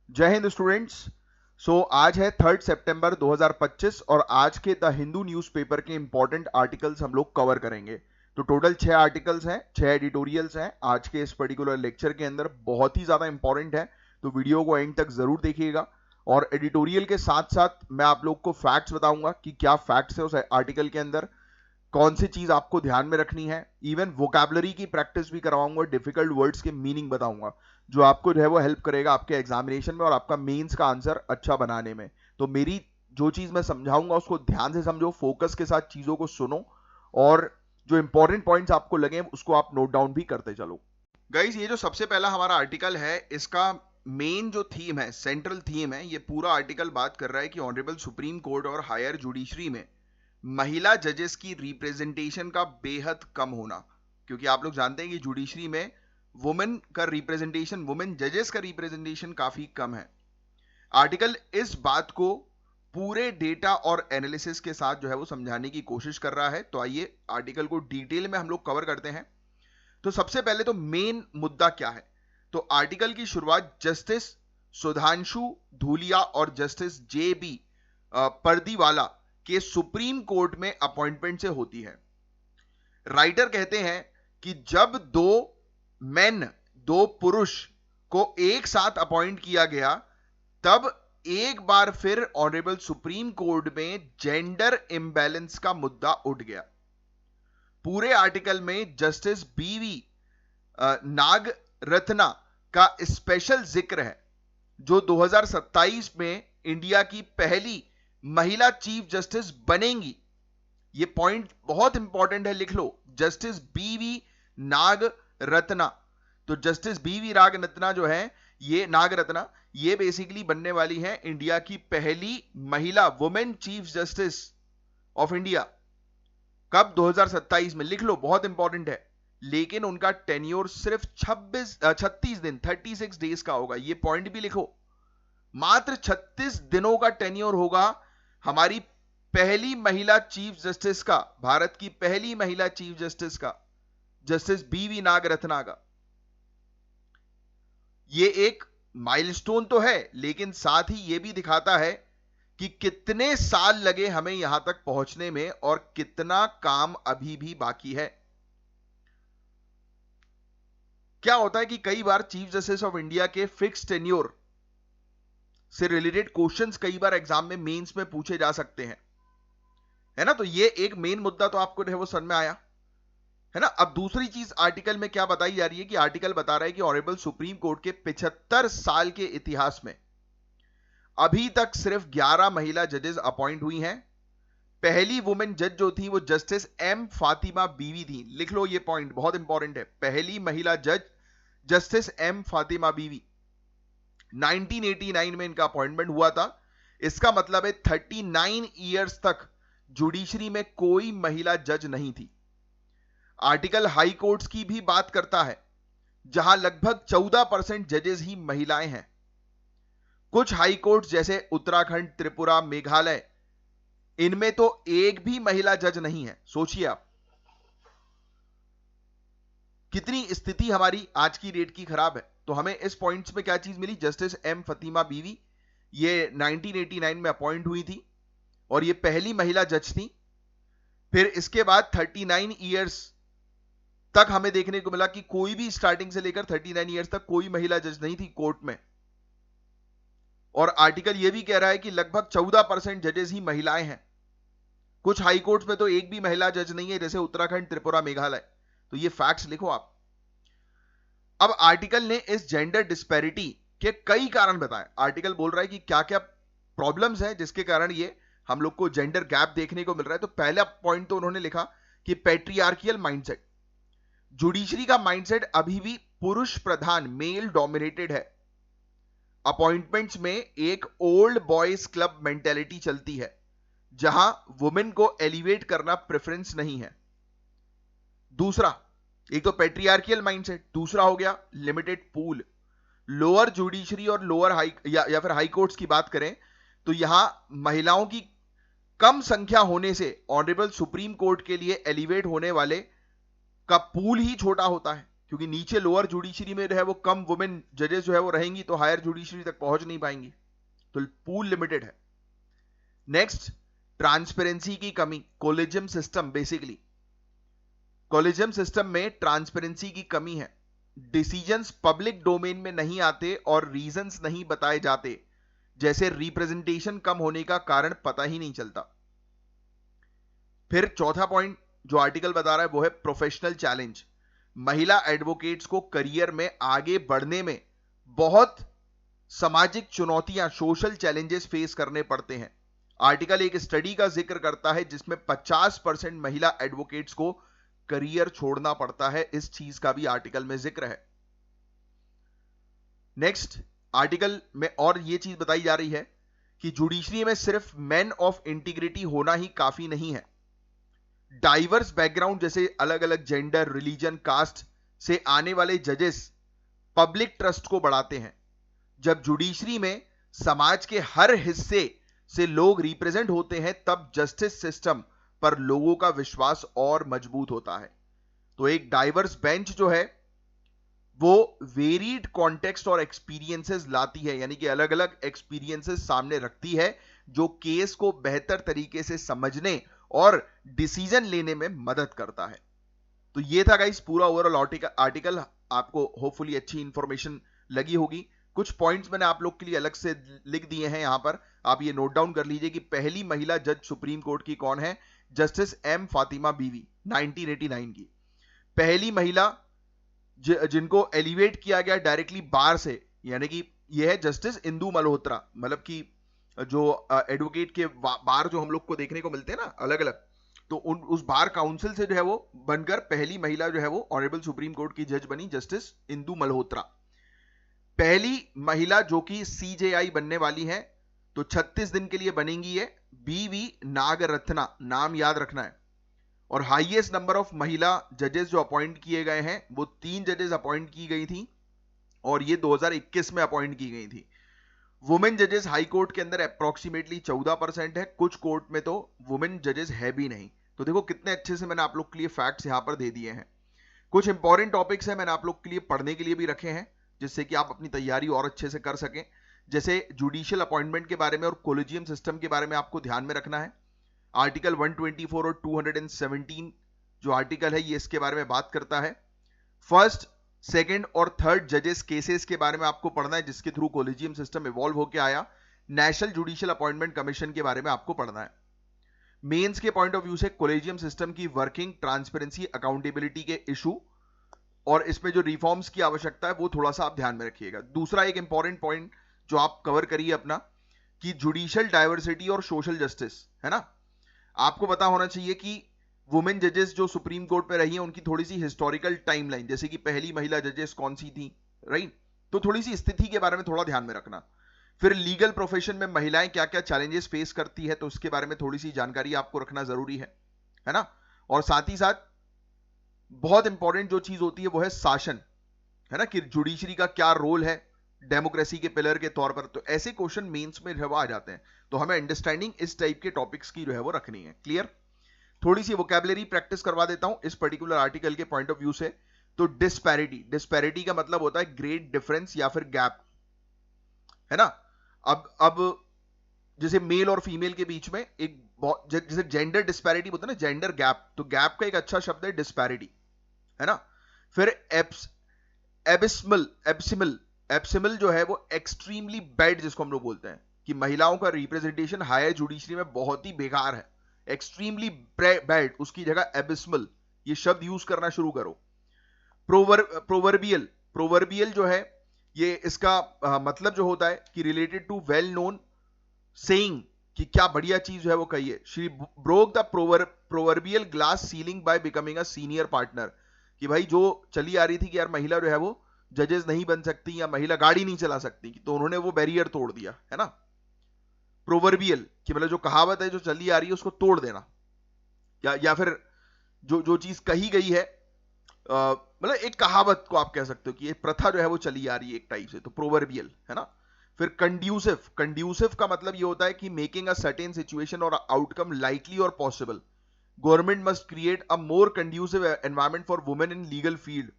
जय हिंद स्टूडेंट्स। आज है 3 सितंबर 2025 और आज के द हिंदू न्यूज़पेपर के इंपॉर्टेंट आर्टिकल्स हम लोग कवर करेंगे। तो टोटल 6 आर्टिकल्स हैं, 6 एडिटोरियल्स हैं आज के इस पर्टिकुलर लेक्चर के अंदर। बहुत ही ज़्यादा इंपॉर्टेंट है, तो वीडियो को एंड तक ज़रूर देखिएगा। और एडिटोरियल के साथ साथ मैं आप लोग को फैक्ट्स बताऊंगा कि क्या फैक्ट्स है उस आर्टिकल के अंदर, कौन सी चीज आपको ध्यान में रखनी है। इवन वोकैबुलरी की प्रैक्टिस भी करवाऊंगा, डिफिकल्ट वर्ड्स के मीनिंग बताऊंगा, जो आपको जो है वो हेल्प करेगा आपके एग्जामिनेशन में और आपका मेंस का आंसर अच्छा बनाने में। तो मेरी जो चीज मैं समझाऊंगा उसको ध्यान से समझो, फोकस के साथ चीजों को सुनो, और जो इंपॉर्टेंट पॉइंट्स आपको लगे उसको आप नोट डाउन भी करते चलो। गाइस, ये जो सबसे पहला हमारा आर्टिकल है, इसका मेन जो थीम है, सेंट्रल थीम है, ये पूरा आर्टिकल बात कर रहा है कि ऑनरेबल सुप्रीम कोर्ट और हायर जुडिशरी में महिला जजेस की रिप्रेजेंटेशन का बेहद कम होना। क्योंकि आप लोग जानते हैं कि जुडिशरी में वुमेन का रिप्रेजेंटेशन, वुमेन जजेस का रिप्रेजेंटेशन काफी कम है। आर्टिकल इस बात को पूरे डेटा और एनालिसिस के साथ जो है वो समझाने की कोशिश कर रहा है। तो आइए आर्टिकल को डिटेल में हम लोग कवर करते हैं। तो सबसे पहले तो मेन मुद्दा क्या है। तो आर्टिकल की शुरुआत जस्टिस सुधांशु धूलिया और जस्टिस जे बी पर्दीवाला के सुप्रीम कोर्ट में अपॉइंटमेंट से होती है। राइटर कहते हैं कि जब मेन दो पुरुष को एक साथ अपॉइंट किया गया, तब एक बार फिर ऑनरेबल सुप्रीम कोर्ट में जेंडर इंबैलेंस का मुद्दा उठ गया। पूरे आर्टिकल में जस्टिस बीवी नाग रत्ना का स्पेशल जिक्र है, जो 2027 में इंडिया की पहली महिला चीफ जस्टिस बनेंगी। ये पॉइंट बहुत इंपॉर्टेंट है, लिख लो, जस्टिस बीवी नाग रत्ना। तो जस्टिस बीवी नाग रत्ना जो है, ये नाग रत्ना, ये बेसिकली बनने वाली है इंडिया की पहली महिला women chief justice of India. कब? 2027 में। लिख लो, बहुत इंपॉर्टेंट है। लेकिन उनका टेन्योर सिर्फ 36 दिन, 36 डेज का होगा। ये पॉइंट भी लिखो, मात्र 36 दिनों का टेन्योर होगा हमारी पहली महिला चीफ जस्टिस का, भारत की पहली महिला चीफ जस्टिस का, जस्टिस बीवी नाग रत्ना का। ये एक माइलस्टोन तो है, लेकिन साथ ही यह भी दिखाता है कि कितने साल लगे हमें यहां तक पहुंचने में और कितना काम अभी भी बाकी है। क्या होता है कि कई बार चीफ जस्टिस ऑफ इंडिया के फिक्स टेन्योर से रिलेटेड क्वेश्चंस कई बार एग्जाम में, मेंस में पूछे जा सकते हैं, है ना। तो ये एक मेन मुद्दा तो आपको वो समझ में आया, है ना। अब दूसरी चीज आर्टिकल में क्या बताई जा रही है कि आर्टिकल बता रहा है कि ऑनरेबल सुप्रीम कोर्ट के 75 साल के इतिहास में अभी तक सिर्फ 11 महिला जजेस अपॉइंट हुई हैं। पहली वुमेन जज जो थी वो जस्टिस एम फातिमा बीवी थी। लिख लो, ये पॉइंट बहुत इंपॉर्टेंट है। पहली महिला जज जस्टिस एम फातिमा बीवी, 1989 में इनका अपॉइंटमेंट हुआ था। इसका मतलब है 39 ईयर्स तक जुडिशरी में कोई महिला जज नहीं थी। आर्टिकल हाई कोर्ट्स की भी बात करता है, जहां लगभग 14% जजेस ही महिलाएं हैं। कुछ हाई कोर्ट्स जैसे उत्तराखंड, त्रिपुरा, मेघालय, इनमें तो एक भी महिला जज नहीं है। सोचिए आप, कितनी स्थिति हमारी आज की डेट की खराब है। तो हमें इस पॉइंट्स में क्या चीज मिली? जस्टिस एम फतीमा बीवी, ये 1989 में अपॉइंट हुई थी और ये पहली महिला जज थी। फिर इसके बाद 39 ईयर्स तक हमें देखने को मिला कि कोई भी, स्टार्टिंग से लेकर 39 ईयर्स तक कोई महिला जज नहीं थी कोर्ट में। और आर्टिकल यह भी कह रहा है कि लगभग 14% जजेस ही महिलाएं हैं। कुछ हाई कोर्ट्स में तो एक भी महिला जज नहीं है, जैसे उत्तराखंड, त्रिपुरा, मेघालय। तो ये फैक्ट्स लिखो आप। अब आर्टिकल ने इस जेंडर डिस्पैरिटी के कई कारण बताए। आर्टिकल बोल रहा है कि क्या क्या प्रॉब्लम्स हैं जिसके कारण ये हम लोग को जेंडर गैप देखने को मिल रहा है। तो पहला पॉइंट तो उन्होंने लिखा कि पैट्रियार्कियल माइंडसेट। जुडिशरी का माइंडसेट अभी भी पुरुष प्रधान, मेल डोमिनेटेड है। अपॉइंटमेंट्स में एक ओल्ड बॉयज क्लब मेंटेलिटी चलती है, जहां वुमेन को एलिवेट करना प्रेफरेंस नहीं है। दूसरा, एक तो पैट्रियार्कियल माइंडसेट, दूसरा हो गया लिमिटेड पूल। लोअर जुडिशरी और लोअर हाई या फिर हाई कोर्ट्स की बात करें तो यहां महिलाओं की कम संख्या होने से ऑनरेबल सुप्रीम कोर्ट के लिए एलिवेट होने वाले का पूल ही छोटा होता है। क्योंकि नीचे लोअर जुडिशरी में जो है वो कम वुमेन जजेस जो है वो रहेंगी, तो हायर जुडिशरी तक पहुंच नहीं पाएंगी, तो पूल लिमिटेड है। नेक्स्ट, ट्रांसपेरेंसी की कमी, collegium system, basically collegium system में ट्रांसपेरेंसी की कमी है, डिसीजंस पब्लिक डोमेन में नहीं आते और रीजंस नहीं बताए जाते, जैसे रिप्रेजेंटेशन कम होने का कारण पता ही नहीं चलता। फिर चौथा पॉइंट जो आर्टिकल बता रहा है वो है प्रोफेशनल चैलेंज, महिला एडवोकेट्स को करियर में आगे बढ़ने में बहुत सामाजिक चुनौतियां, सोशल चैलेंजेस फेस करने पड़ते हैं। आर्टिकल एक स्टडी का जिक्र करता है जिसमें 50% महिला एडवोकेट्स को करियर छोड़ना पड़ता है, इस चीज का भी आर्टिकल में जिक्र है। नेक्स्ट आर्टिकल में और यह चीज बताई जा रही है कि जुडिशरी में सिर्फ मैन ऑफ इंटीग्रिटी होना ही काफी नहीं है, डाइवर्स बैकग्राउंड जैसे अलग अलग जेंडर, रिलीजन, कास्ट से आने वाले जजेस पब्लिक ट्रस्ट को बढ़ाते हैं। जब जुडिशरी में समाज के हर हिस्से से लोग रिप्रेजेंट होते हैं तब जस्टिस सिस्टम पर लोगों का विश्वास और मजबूत होता है। तो एक डाइवर्स बेंच जो है वो वेरीड कॉन्टेक्स्ट और एक्सपीरियंसेस लाती है, यानी कि अलग अलग एक्सपीरियंसेस सामने रखती है जो केस को बेहतर तरीके से समझने और डिसीजन लेने में मदद करता है। तो ये था गाइस पूरा ओवरऑल आर्टिकल, आपको होपफुली अच्छी इंफॉर्मेशन लगी होगी। कुछ पॉइंट्स मैंने आप लोग के लिए अलग से लिख दिए हैं यहां पर, आप ये नोट डाउन कर लीजिए कि पहली महिला जज सुप्रीम कोर्ट की कौन है, जस्टिस एम फातिमा बीवी, 1989 की पहली महिला जिनको एलिवेट किया गया डायरेक्टली बार से, यानी कि यह है जस्टिस इंदु मल्होत्रा, मतलब कि जो एडवोकेट के बार जो हम लोग को देखने को मिलते हैं ना अलग अलग, तो उस बार काउंसिल से जो है वो बनकर पहली महिला जो है वो ऑनरेबल सुप्रीम कोर्ट की जज बनी, जस्टिस इंदु मल्होत्रा। पहली महिला जो कि सीजेआई बनने वाली है, तो 36 दिन के लिए बनेंगी ये, बीवी नागरत्ना, नाम याद रखना है। और हाईएस्ट नंबर ऑफ महिला जजेस जो अपॉइंट किए गए हैं वो 3 जजेस अपॉइंट की गई थी और ये 2021 में अपॉइंट की गई थी। वुमेन जजेस हाई कोर्ट के अंदर अप्रोक्सीमेटली 14% है, कुछ कोर्ट में तो वुमेन जजेस है भी नहीं। तो देखो कितने अच्छे से मैंने आप लोग के लिए फैक्ट्स यहां पर दे दिए हैं। कुछ इंपॉर्टेंट टॉपिक्स है मैंने आप लोग के लिए पढ़ने के लिए भी रखे हैं जिससे कि आप अपनी तैयारी और अच्छे से कर सकें, जैसे जुडिशियल अपॉइंटमेंट के बारे में और कोलेजियम सिस्टम के बारे में आपको ध्यान में रखना है। आर्टिकल 124 और 217 जो आर्टिकल है ये इसके बारे में बात करता है। फर्स्ट, सेकंड और थर्ड जजेस केसेस के बारे में आपको पढ़ना है जिसके थ्रू कोलेजियम सिस्टम इवॉल्व होकर आया। नेशनल जुडिशियल अपॉइंटमेंट कमीशन के बारे में आपको पढ़ना है। मेंस के पॉइंट ऑफ व्यू से कोलेजियम सिस्टम की वर्किंग, ट्रांसपेरेंसी, अकाउंटेबिलिटी के इशू और इसमें जो रिफॉर्म्स की आवश्यकता है वो थोड़ा सा आप ध्यान में रखिएगा। दूसरा एक इंपॉर्टेंट पॉइंट जो आप कवर करिए अपना कि जुडिशियल डाइवर्सिटी और सोशल जस्टिस है ना, आपको पता होना चाहिए कि वुमेन जजेस जो सुप्रीम कोर्ट में रही हैं उनकी थोड़ी सी हिस्टोरिकल टाइमलाइन, जैसे कि पहली महिला जजेस कौन सी थी, राइट, तो थोड़ी सी स्थिति के बारे में थोड़ा ध्यान में रखना। फिर लीगल प्रोफेशन में महिलाएं क्या क्या चैलेंजेस फेस करती है तो उसके बारे में थोड़ी सी जानकारी आपको रखना जरूरी है ना। और साथ ही साथ बहुत इंपॉर्टेंट जो चीज होती है वो है शासन, है ना, कि जुडिशरी का क्या रोल है डेमोक्रेसी के पिलर के तौर पर। तो ऐसे क्वेश्चन मेंस में जो आ जाते हैं, तो हमें अंडरस्टैंडिंग इस टाइप के टॉपिक्स की जो है वो रखनी है। क्लियर? थोड़ी सी वोकैबुलरी प्रैक्टिस करवा देता हूं इस पर्टिकुलर आर्टिकल के पॉइंट ऑफ व्यू से। तो डिस्पैरिटी, डिस्पैरिटी का मतलब होता है ग्रेट डिफरेंस या फिर गैप, है ना। अब जैसे मेल और फीमेल के बीच में एक जैसे जेंडर डिस्पैरिटी होता है ना, जेंडर गैप, तो गैप का एक अच्छा शब्द है डिस्पैरिटी, है ना। फिर एब्सिमल जो है वो एक्सट्रीमली बैड जिसको हम लोग बोलते हैं कि महिलाओं का रिप्रेजेंटेशन हायर जुडिशरी में बहुत ही बेकार है, एक्सट्रीमली बैड, उसकी जगह एबिस्मल ये शब्द यूज करना शुरू करो। प्रोवर्बियल जो है ये इसका मतलब जो होता है कि related to well known saying, कि क्या बढ़िया चीज है वो कहिए। She broke the proverbial glass ceiling by becoming a senior partner, कि भाई जो चली आ रही थी कि यार महिला जो है वो जजेस नहीं बन सकती या महिला गाड़ी नहीं चला सकती, तो उन्होंने वो बैरियर तोड़ दिया, है ना। प्रोवर्बियल कि मतलब जो कहावत है जो चली आ रही है उसको तोड़ देना, या फिर जो चीज कही गई है, मतलब एक कहावत को आप कह सकते हो कि ये प्रथा जो है वो चली आ रही है एक टाइप से, तो प्रोवर्बियल, है ना। फिर कंड्यूसिव का मतलब ये होता है कि मेकिंग अ सर्टेन सिचुएशन और आउटकम लाइकली और possible. Government must create a more conducive environment for women in legal field,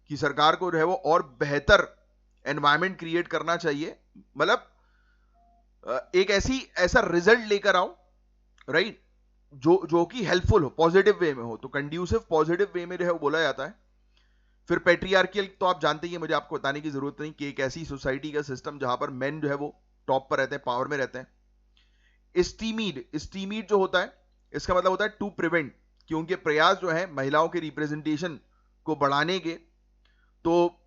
कि सरकार को जो है वो और बेहतर एनवायरमेंट क्रिएट करना चाहिए, मतलब एक ऐसा रिजल्ट लेकर आओ, राइट, जो कि हेल्पफुल हो, पॉजिटिव वे में हो। तो कंड्यूसिव पॉजिटिव वे में जो है वो बोला जाता है। फिर पेट्रियार्कियल तो आप जानते ही हैं, मुझे आपको बताने की जरूरत नहीं, कि एक ऐसी सोसाइटी का सिस्टम जहां पर मेन जो है वो टॉप पर रहते हैं, पावर में रहते हैं। स्टीमीड जो होता है, इसका मतलब होता है टू प्रिवेंट, कि उनके प्रयास जो है महिलाओं के रिप्रेजेंटेशन को बढ़ाने के, तो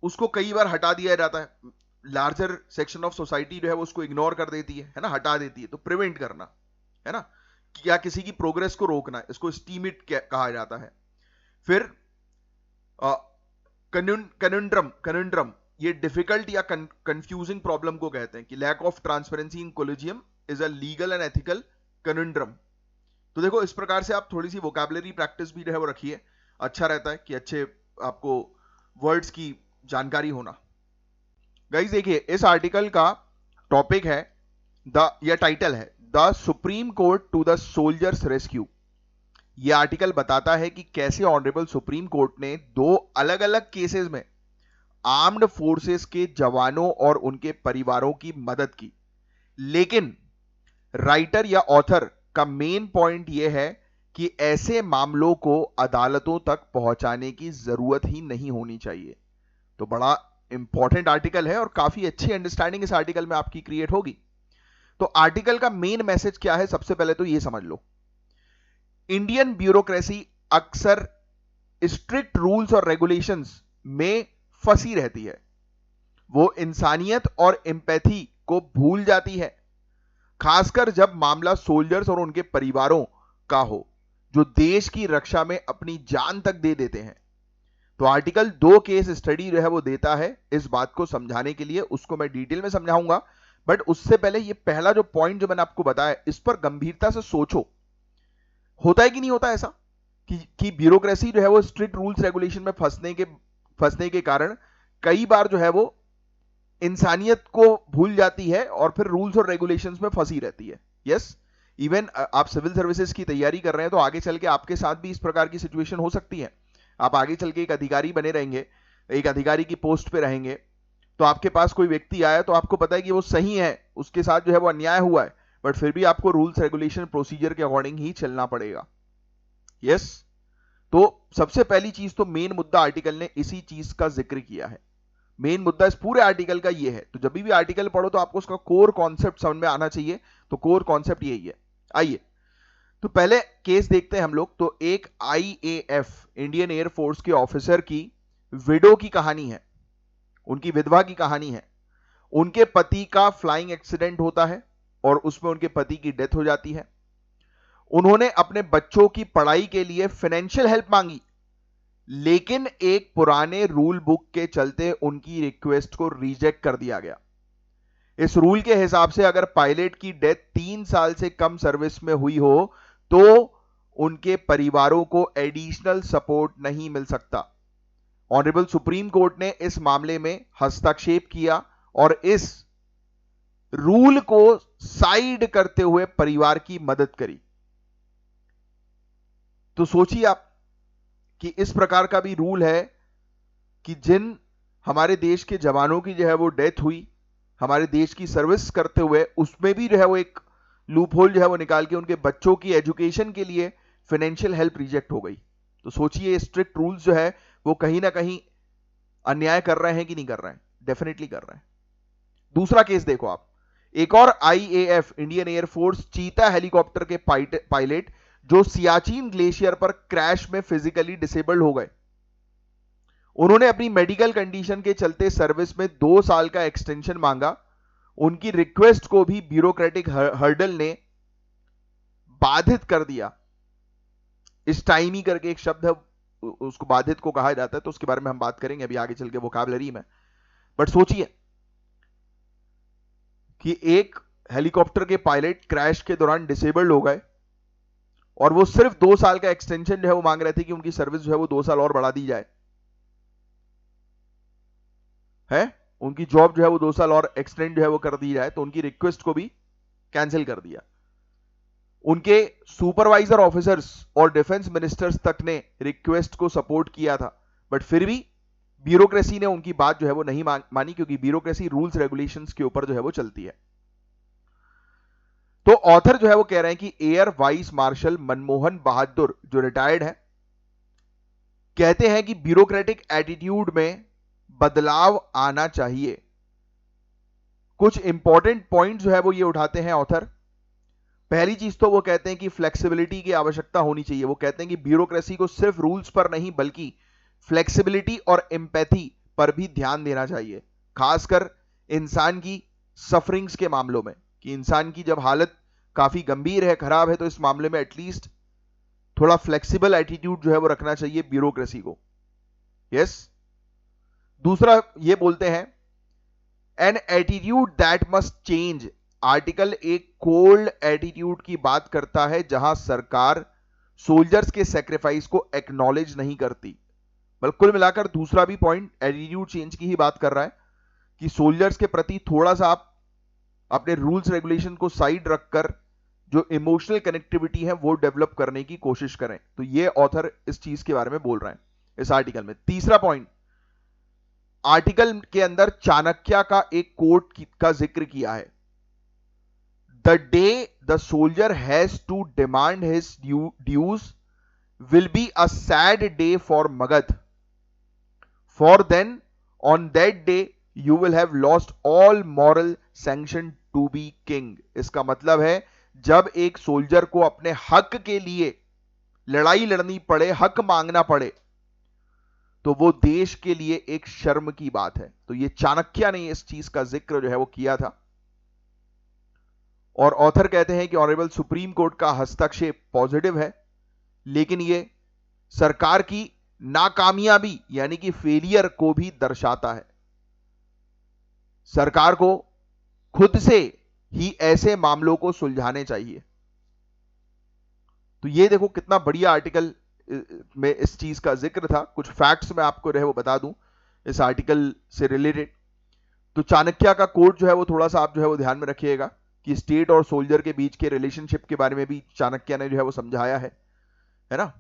उसको कई बार हटा दिया जाता है। लार्जर सेक्शन ऑफ सोसाइटी जो है वो उसको इग्नोर कर देती है ना, हटा देती है। तो प्रिवेंट करना है ना, या किसी की प्रोग्रेस को रोकना, इसको स्टीमिट कहा जाता है। फिर कन्युंड्रम, ये डिफिकल्ट या कंफ्यूजिंग प्रॉब्लम को कहते हैं, कि lack of transparency in collegium is a legal and ethical conundrum. तो देखो, इस प्रकार से आप थोड़ी सी वोकैबुलरी प्रैक्टिस भी जो है वो रखिए, अच्छा रहता है कि अच्छे आपको वर्ड्स की जानकारी होना। गाइस देखिए, इस आर्टिकल का टॉपिक है या टाइटल है the supreme court to the soldiers rescue. यह आर्टिकल बताता है कि कैसे ऑनरेबल सुप्रीम कोर्ट ने दो अलग अलग केसेस में आर्म्ड फोर्सेस के जवानों और उनके परिवारों की मदद की। लेकिन राइटर या ऑथर का मेन पॉइंट यह है कि ऐसे मामलों को अदालतों तक पहुंचाने की जरूरत ही नहीं होनी चाहिए। तो बड़ा इंपॉर्टेंट आर्टिकल है और काफी अच्छी अंडरस्टैंडिंग इस आर्टिकल में आपकी क्रिएट होगी। तो आर्टिकल का मेन मैसेज क्या है, सबसे पहले तो यह समझ लो। इंडियन ब्यूरोक्रेसी अक्सर स्ट्रिक्ट रूल्स और रेगुलेशंस में फंसी रहती है। वो इंसानियत और एम्पैथी को भूल जाती है, खासकर जब मामला सोल्जर्स और उनके परिवारों का हो, जो देश की रक्षा में अपनी जान तक दे देते हैं। तो आर्टिकल 2 केस स्टडी जो है वो देता है इस बात को समझाने के लिए, उसको मैं डिटेल में समझाऊंगा। बट उससे पहले ये पहला जो पॉइंट जो मैंने आपको बताया, इस पर गंभीरता से सोचो। होता है कि नहीं होता ऐसा कि ब्यूरोक्रेसी जो है वो स्ट्रिक्ट रूल्स रेगुलेशन में फंसने के कारण कई बार जो है वो इंसानियत को भूल जाती है और फिर रूल्स और रेगुलेशंस में फंसी रहती है। यस, इवन आप सिविल सर्विसेज की तैयारी कर रहे हैं तो आगे चल के आपके साथ भी इस प्रकार की सिचुएशन हो सकती है। आप आगे चल के एक अधिकारी बने रहेंगे, एक अधिकारी की पोस्ट पे रहेंगे, तो आपके पास कोई व्यक्ति आया, तो आपको पता है कि वो सही है, उसके साथ जो है वो अन्याय हुआ है, बट फिर भी आपको रूल्स रेगुलेशन प्रोसीजर के अकॉर्डिंग ही चलना पड़ेगा। यस, तो सबसे पहली चीज, तो मेन मुद्दा आर्टिकल ने इसी चीज का जिक्र किया है। मेन मुद्दा इस पूरे आर्टिकल का ये है। तो जब भी आर्टिकल पढ़ो तो आपको उसका कोर कॉन्सेप्ट समझ में आना चाहिए। तो कोर कॉन्सेप्ट यही है। आइए तो पहले केस देखते हैं हम लोग। तो एक आईएएफ, इंडियन एयरफोर्स के ऑफिसर की विडो की कहानी है, उनकी विधवा की कहानी है। उनके पति का फ्लाइंग एक्सीडेंट होता है और उसमें उनके पति की डेथ हो जाती है। उन्होंने अपने बच्चों की पढ़ाई के लिए फाइनेंशियल हेल्प मांगी, लेकिन एक पुराने रूल बुक के चलते उनकी रिक्वेस्ट को रिजेक्ट कर दिया गया। इस रूल के हिसाब से अगर पायलट की डेथ 3 साल से कम सर्विस में हुई हो तो उनके परिवारों को एडिशनल सपोर्ट नहीं मिल सकता। ऑनरेबल सुप्रीम कोर्ट ने इस मामले में हस्तक्षेप किया और इस रूल को साइड करते हुए परिवार की मदद करी। तो सोचिए आप कि इस प्रकार का भी रूल है कि जिन हमारे देश के जवानों की जो है वो डेथ हुई, हमारे देश की सर्विस करते हुए, उसमें भी जो है वो एक लूप होल जो है वो निकाल के उनके बच्चों की एजुकेशन के लिए फाइनेंशियल हेल्प रिजेक्ट हो गई। तो सोचिए स्ट्रिक्ट रूल्स जो है वो कहीं ना कहीं अन्याय कर रहे हैं कि नहीं कर रहे हैं? डेफिनेटली कर रहे हैं। दूसरा केस देखो आप। एक और IAF, Indian air force Cheetah helicopter के पायलट जो सियाचिन ग्लेशियर पर क्रैश में फिजिकली डिसेबल्ड हो गए। उन्होंने अपनी मेडिकल कंडीशन के चलते सर्विस में 2 साल का एक्सटेंशन मांगा। उनकी रिक्वेस्ट को भी ब्यूरोक्रेटिक हर्डल ने बाधित कर दिया। स्टाइमी करके एक शब्द है, उसको बाधित को कहा जाता है, तो उसके बारे में हम बात करेंगे अभी आगे चल के वोकैबुलरी में। बट सोचिए कि एक हेलीकॉप्टर के पायलट क्रैश के दौरान डिसेबल्ड हो गए और वो सिर्फ 2 साल का एक्सटेंशन जो है वो मांग रहे थे कि उनकी सर्विस जो है वो 2 साल और बढ़ा दी जाए। उनकी जॉब जो है वो 2 साल और एक्सटेंड जो है वो कर दी जाए, तो उनकी रिक्वेस्ट को भी कैंसिल कर दिया। उनके सुपरवाइजर ऑफिसर्स और डिफेंस मिनिस्टर्स तक ने रिक्वेस्ट को सपोर्ट किया था, बट फिर भी ब्यूरोक्रेसी ने उनकी बात जो है वो नहीं मानी, क्योंकि ब्यूरोक्रेसी रूल्स रेगुलेशंस के ऊपर जो है वो चलती है। तो ऑथर जो है वो कह रहे हैं कि एयर वाइस मार्शल मनमोहन बहादुर जो रिटायर्ड है, कहते हैं कि ब्यूरोक्रेटिक एटीट्यूड में बदलाव आना चाहिए। कुछ इंपॉर्टेंट पॉइंट जो है वो ये उठाते हैं ऑथर। पहली चीज तो वो कहते हैं कि फ्लेक्सिबिलिटी की आवश्यकता होनी चाहिए। वो कहते हैं कि ब्यूरोक्रेसी को सिर्फ रूल्स पर नहीं बल्कि फ्लेक्सिबिलिटी और एम्पैथी पर भी ध्यान देना चाहिए, खासकर इंसान की सफरिंग्स के मामलों में, कि इंसान की जब हालत काफी गंभीर है, खराब है, तो इस मामले में एटलीस्ट थोड़ा फ्लेक्सिबल एटीट्यूड जो है वो रखना चाहिए ब्यूरोक्रेसी को। यस। दूसरा ये बोलते हैं an attitude that must change. Article एक कोल्ड एटीट्यूड की बात करता है जहां सरकार सोल्जर्स के सेक्रीफाइस को एक्नॉलेज नहीं करती। बल्कि कुल मिलाकर दूसरा भी पॉइंट एटीट्यूड चेंज की ही बात कर रहा है कि सोल्जर्स के प्रति थोड़ा सा आप अपने रूल्स रेगुलेशन को साइड रखकर जो इमोशनल कनेक्टिविटी है वो डेवलप करने की कोशिश करें। तो ये ऑथर इस चीज के बारे में बोल रहे हैं इस आर्टिकल में। तीसरा पॉइंट, आर्टिकल के अंदर चाणक्य का एक कोट का जिक्र किया है। The day the soldier has to demand his dues will be a sad day for Magad. For then, on that day, you will have lost all moral sanction to be king. इसका मतलब है जब एक soldier को अपने हक के लिए लड़ाई लड़नी पड़े, हक मांगना पड़े, तो वो देश के लिए एक शर्म की बात है। तो ये चाणक्य ने इस चीज का जिक्र जो है वो किया था। और ऑथर कहते हैं कि ऑनरेबल सुप्रीम कोर्ट का हस्तक्षेप पॉजिटिव है, लेकिन ये सरकार की नाकामयाबी यानी कि फेलियर को भी दर्शाता है। सरकार को खुद से ही ऐसे मामलों को सुलझाने चाहिए। तो ये देखो कितना बढ़िया आर्टिकल में इस चीज का जिक्र था। कुछ फैक्ट्स मैं आपको रहे वो बता दूं इस आर्टिकल से रिलेटेड। तो चाणक्य का कोट जो है वो थोड़ा सा आप जो है वो ध्यान में रखिएगा कि स्टेट और सोल्जर के बीच के रिलेशनशिप के बारे में भी चाणक्य ने जो है वो समझाया है ना।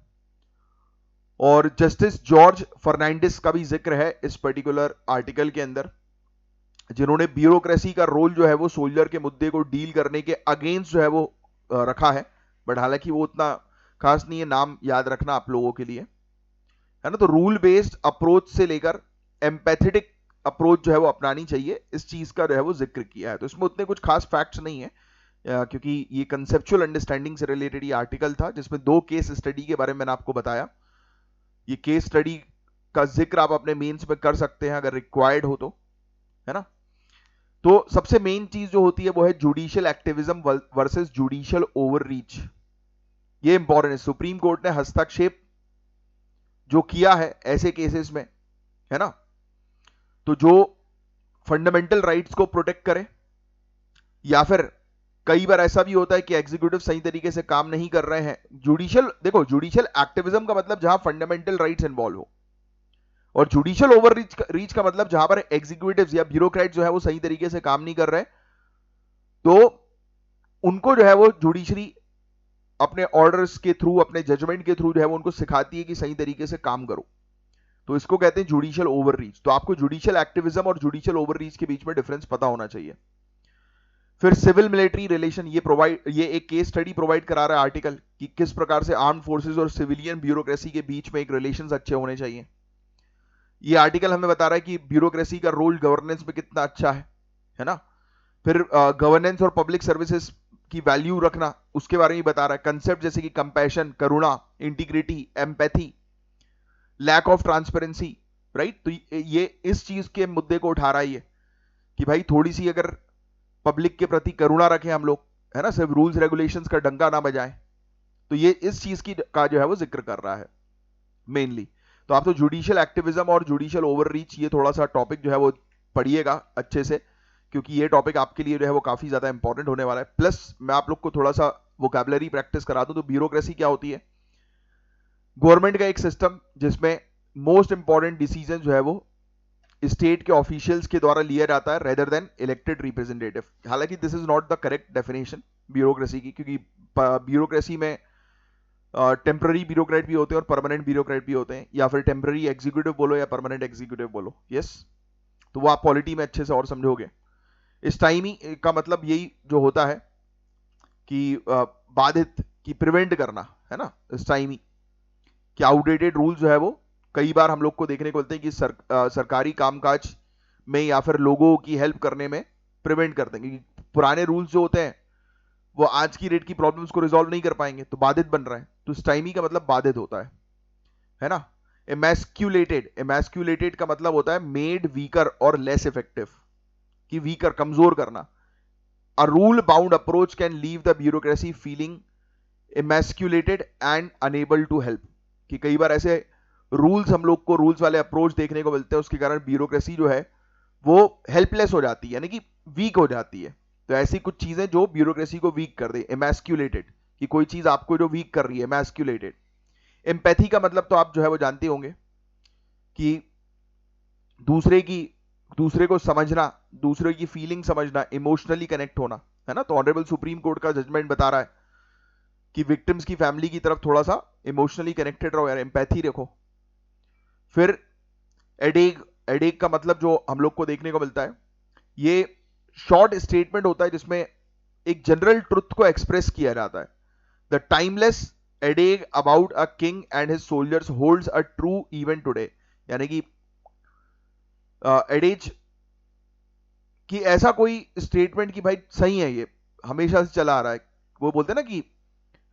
और जस्टिस जॉर्ज फर्नांडिस का भी जिक्र है इस पर्टिकुलर आर्टिकल के अंदर, जिन्होंने ब्यूरोक्रेसी का रोल जो है वो सोल्जर के मुद्दे को डील करने के अगेंस्ट जो है वो रखा है। बट हालांकि वो उतना खास नहीं है, नाम याद रखना आप लोगों के लिए, है ना। तो रूल बेस्ड अप्रोच से लेकर एम्पैथेटिक अप्रोच जो है वो अपनानी चाहिए, इस चीज का जो है वो जिक्र किया है। तो इसमें उतने कुछ खास फैक्ट्स नहीं है, क्योंकि ये कंसेप्चुअल अंडरस्टैंडिंग से रिलेटेड ये आर्टिकल था, जिसमें 2 केस स्टडी के बारे में मैंने आपको बताया। ये केस स्टडी का जिक्र आप अपने मेंस में कर सकते हैं अगर रिक्वायर्ड हो तो, है ना। तो सबसे मेन चीज जो होती है वो है judicial activism versus judicial overreach. ये इंपॉर्टेंट है। सुप्रीम कोर्ट ने हस्तक्षेप जो किया है ऐसे केसेस में, है ना, तो जो फंडामेंटल राइट्स को प्रोटेक्ट करे, या फिर कई बार ऐसा भी होता है कि एग्जीक्यूटिव सही तरीके से काम नहीं कर रहे हैं। जुडिशियल, देखो जुडिशियल एक्टिविज्म का मतलब जहां फंडामेंटल राइट्स इन्वॉल्व हो, और जुडिशियल ओवर रीच का मतलब जहां पर एग्जीक्यूटिव्स या ब्यूरोक्रेट जो है वो सही तरीके से काम नहीं कर रहे, तो उनको जो है वो जुडिशरी अपने ऑर्डर्स के थ्रू, अपने जजमेंट के थ्रू जो है वो उनको सिखाती है कि सही तरीके से काम करो। तो इसको कहते हैं जुडिशियल ओवर रीच। तो आपको जुडिशियल एक्टिविज्म और जुडिशियल ओवर रीच के बीच में डिफरेंस पता होना चाहिए। फिर सिविल मिलिट्री रिलेशन, ये एक केस स्टडी प्रोवाइड करा रहा है आर्टिकल कि किस प्रकार से आर्म फोर्सेस और सिविलियन ब्यूरोक्रेसी के बीच में एक रिलेशंस अच्छे होने चाहिए। ये आर्टिकल हमें बता रहा है कि ब्यूरोक्रेसी का रोल गवर्नेंस में कितना अच्छा है ना। फिर गवर्नेंस और पब्लिक सर्विसेज की वैल्यू रखना, उसके बारे में बता रहा है। कंसेप्ट जैसे कि कंपैशन, करुणा, integrity, empathy, lack of transparency, right. तो ये इस चीज के मुद्दे को उठा रहा है ये कि भाई थोड़ी सी अगर पब्लिक के प्रति करुणा रखें हम लोग, है ना, सिर्फ रूल्स रेगुलेशंस का डंका ना बजाएं। तो ये इस चीज की का जो है वो जिक्र कर रहा है मेनली। तो आप तो जुडिशियल एक्टिविज्म और जुडिशियल ओवररीच ये थोड़ा सा टॉपिक जो है वो पढ़िएगा अच्छे से, क्योंकि ये टॉपिक आपके लिए जो है वो काफी ज्यादा इंपॉर्टेंट होने वाला है। प्लस मैं आप लोग को थोड़ा सा वोकैबुलरी प्रैक्टिस करा दूं। तो ब्यूरोक्रेसी क्या होती है? गवर्नमेंट का एक सिस्टम जिसमें मोस्ट इंपॉर्टेंट डिसीजन जो है वो स्टेट के ऑफिशियल्स के द्वारा लिया जाता है रेदर देन इलेक्टेड रिप्रेजेंटेटिव। हालांकि this is not the correct definition bureaucracy की, क्योंकि ब्यूरोक्रेसी में टेम्पररी ब्यूरोक्रेट भी होते हैं और परमानेंट ब्यूरोक्रेट भी होते हैं, या फिर टेम्पररी एग्जीक्यूटिव बोलो या परमानेंट एग्जीक्यूटिव बोलो। यस, तो वो आप पॉलिटी में अच्छे से और समझोगे। स्टाइमी का मतलब यही जो होता है कि बाधित, कि प्रिवेंट करना, है ना, स्टाइमी, कि आउटडेटेड रूल जो है वो कई बार हम लोग को देखने को मिलते हैं कि सरकारी कामकाज में या फिर लोगों की हेल्प करने में प्रिवेंट कर देंगे, कि पुराने रूल्स जो होते हैं वो आज की डेट की प्रॉब्लम्स को रिजॉल्व नहीं कर पाएंगे, तो बाधित बन रहा है। तो स्टाइमी का मतलब बाधित होता है ना। एमैस्क्यूलेटेड, एमैस्क्यूलेटेड का मतलब होता है मेड वीकर और लेस इफेक्टिव, कि वीकर, कमजोर करना। A rule bound approach can leave the bureaucracy feeling emasculated and unable to help, कि कई बार ऐसे रूल्स, हम लोग को रूल्स वाले अप्रोच देखने को मिलते हैं, उसके कारण ब्यूरोक्रेसी जो है वो हेल्पलेस हो जाती है, यानी कि वीक हो जाती है। तो ऐसी कुछ चीजें जो ब्यूरोक्रेसी को वीक कर दे, emasculated, कि कोई चीज आपको जो वीक कर रही है, emasculated। एम्पैथी का मतलब तो आप जो है वो जानते होंगे, कि दूसरे को समझना, दूसरे की फीलिंग समझना, इमोशनली कनेक्ट होना, है ना। तो ऑनरेबल सुप्रीम कोर्ट का जजमेंट बता रहा है कि विक्टिम्स की फैमिली की तरफ थोड़ा सा इमोशनली कनेक्टेड रहो यार, एम्पैथी रखो। फिर एडेग, एडेग का मतलब जो हम लोग को देखने को मिलता है, ये शॉर्ट स्टेटमेंट होता है जिसमें एक जनरल ट्रुथ को एक्सप्रेस किया जाता है। The timeless adage about a king and his soldiers holds a true even today, यानी कि एडेज कि ऐसा कोई स्टेटमेंट कि भाई सही है, ये हमेशा से चला आ रहा है। वो बोलते हैं ना कि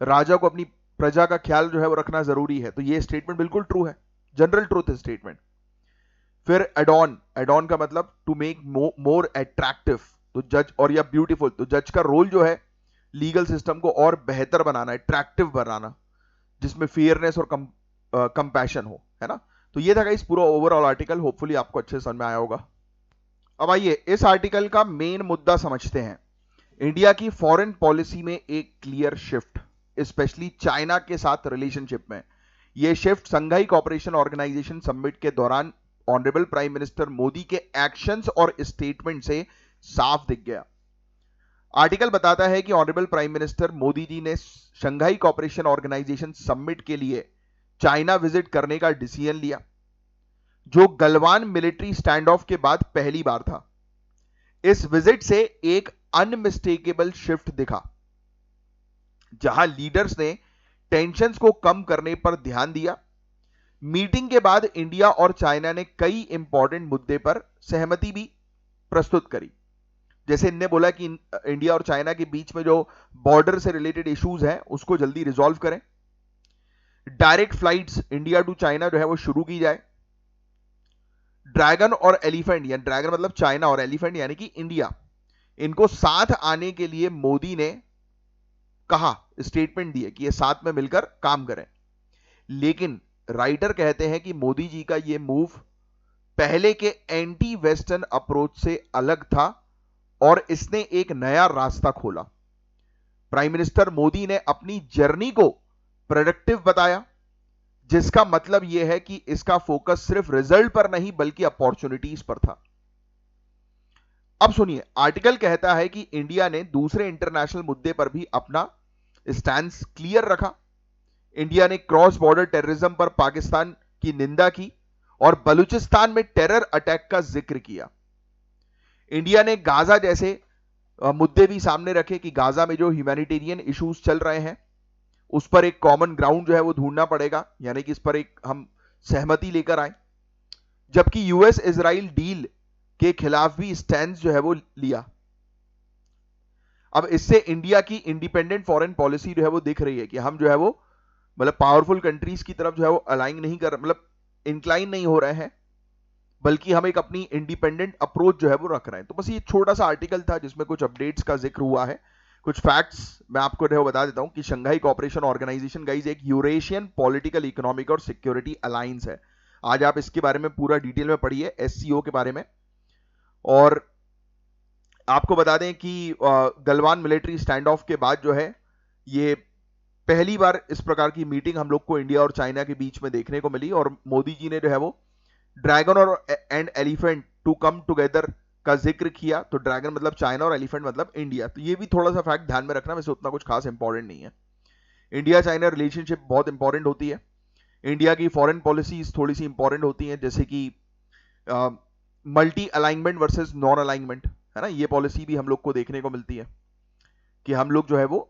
राजा को अपनी प्रजा का ख्याल जो है वो रखना जरूरी है, तो ये स्टेटमेंट बिल्कुल ट्रू है, जनरल ट्रूथ स्टेटमेंट। फिर एडॉन, एडॉन का मतलब टू मेक मोर अट्रैक्टिव, तो जज, और या ब्यूटीफुल, तो जज का रोल जो है लीगल सिस्टम को और बेहतर बनाना, अट्रैक्टिव बनाना, जिसमें फेयरनेस और कंपैशन हो, है ना। तो ये था गाइस पूरा ओवरऑल आर्टिकल, होपफुली आपको अच्छे से समझ में आया होगा। अब आइए इस आर्टिकल का मेन मुद्दा समझते हैं। इंडिया की फॉरेन पॉलिसी में एक क्लियर शिफ्ट, स्पेशली चाइना के साथ रिलेशनशिप में। यह शिफ्ट संघाई कॉपरेशन ऑर्गेनाइजेशन समिट के दौरान ऑनरेबल प्राइम मिनिस्टर मोदी के एक्शंस और स्टेटमेंट से साफ दिख गया। आर्टिकल बताता है कि honourable prime minister Modi ji ने शंघाई कॉपरेशन ऑर्गेनाइजेशन समिट के लिए चाइना विजिट करने का डिसीजन लिया, जो गलवान मिलिट्री स्टैंड ऑफ के बाद पहली बार था। इस विजिट से एक अनमिस्टेकेबल शिफ्ट दिखा, जहां लीडर्स ने टेंशन्स को कम करने पर ध्यान दिया। मीटिंग के बाद इंडिया और चाइना ने कई इंपॉर्टेंट मुद्दे पर सहमति भी प्रस्तुत करी, जैसे इनने बोला कि इंडिया और चाइना के बीच में जो बॉर्डर से रिलेटेड इश्यूज हैं उसको जल्दी रिजॉल्व करें। Direct flights India to China जो है वो शुरू की जाए। ड्रैगन और एलिफेंट, यानी ड्रैगन मतलब चाइना और एलिफेंट यानी कि इंडिया, इनको साथ आने के लिए मोदी ने कहा, स्टेटमेंट दिए कि ये साथ में मिलकर काम करें। लेकिन राइटर कहते हैं कि मोदी जी का ये मूव पहले के एंटी वेस्टर्न अप्रोच से अलग था और इसने एक नया रास्ता खोला। प्राइम मिनिस्टर मोदी ने अपनी जर्नी को प्रोडक्टिव बताया, जिसका मतलब यह है कि इसका फोकस सिर्फ रिजल्ट पर नहीं बल्कि अपॉर्चुनिटीज पर था। अब सुनिए, आर्टिकल कहता है कि इंडिया ने दूसरे इंटरनेशनल मुद्दे पर भी अपना स्टैंड क्लियर रखा। इंडिया ने क्रॉस बॉर्डर टेररिज्म पर पाकिस्तान की निंदा की और बलूचिस्तान में टेरर अटैक का जिक्र किया। इंडिया ने गाजा जैसे मुद्दे भी सामने रखे कि गाजा में जो ह्यूमैनिटेरियन इश्यूज चल रहे हैं उस पर एक कॉमन ग्राउंड जो है वो ढूंढना पड़ेगा, यानी कि इस पर एक हम सहमति लेकर आए। जबकि यूएस इजराइल डील के खिलाफ भी स्टैंड जो है वो लिया। अब इससे इंडिया की इंडिपेंडेंट फॉरेन पॉलिसी जो है वो दिख रही है कि हम जो है वो मतलब पावरफुल कंट्रीज की तरफ जो है वो अलाइन नहीं कर, मतलब इंक्लाइन नहीं हो रहे हैं, बल्कि हम एक अपनी इंडिपेंडेंट अप्रोच जो है वो रख रहे हैं। तो बस ये छोटा सा आर्टिकल था जिसमें कुछ अपडेट्स का जिक्र हुआ है। कुछ फैक्ट्स मैं आपको जो है बता देता हूं कि शंघाई कॉपरेशन ऑर्गेनाइजेशन गाइस एक यूरेशियन पॉलिटिकल, इकोनॉमिक और सिक्योरिटी अलायंस है। आज आप इसके बारे में पूरा डिटेल में पढ़िए, एससीओ के बारे में। और आपको बता दें कि गलवान मिलिट्री स्टैंड ऑफ के बाद जो है ये पहली बार इस प्रकार की मीटिंग हम लोग को इंडिया और चाइना के बीच में देखने को मिली, और मोदी जी ने जो है वो ड्रैगन और and elephant to come together का जिक्र किया। तो ड्रैगन मतलब चाइना और एलिफेंट मतलब इंडिया। तो ये भी थोड़ा सा फैक्ट ध्यान में रखना, वैसे उतना कुछ खास इंपॉर्टेंट नहीं है। इंडिया चाइना रिलेशनशिप बहुत इंपॉर्टेंट होती है। इंडिया की फॉरेन पॉलिसीज थोड़ी सी इंपॉर्टेंट होती हैं, जैसे कि multi alignment versus non alignment, है ना, ये पॉलिसी भी हम लोग को देखने को मिलती है कि हम लोग जो है वो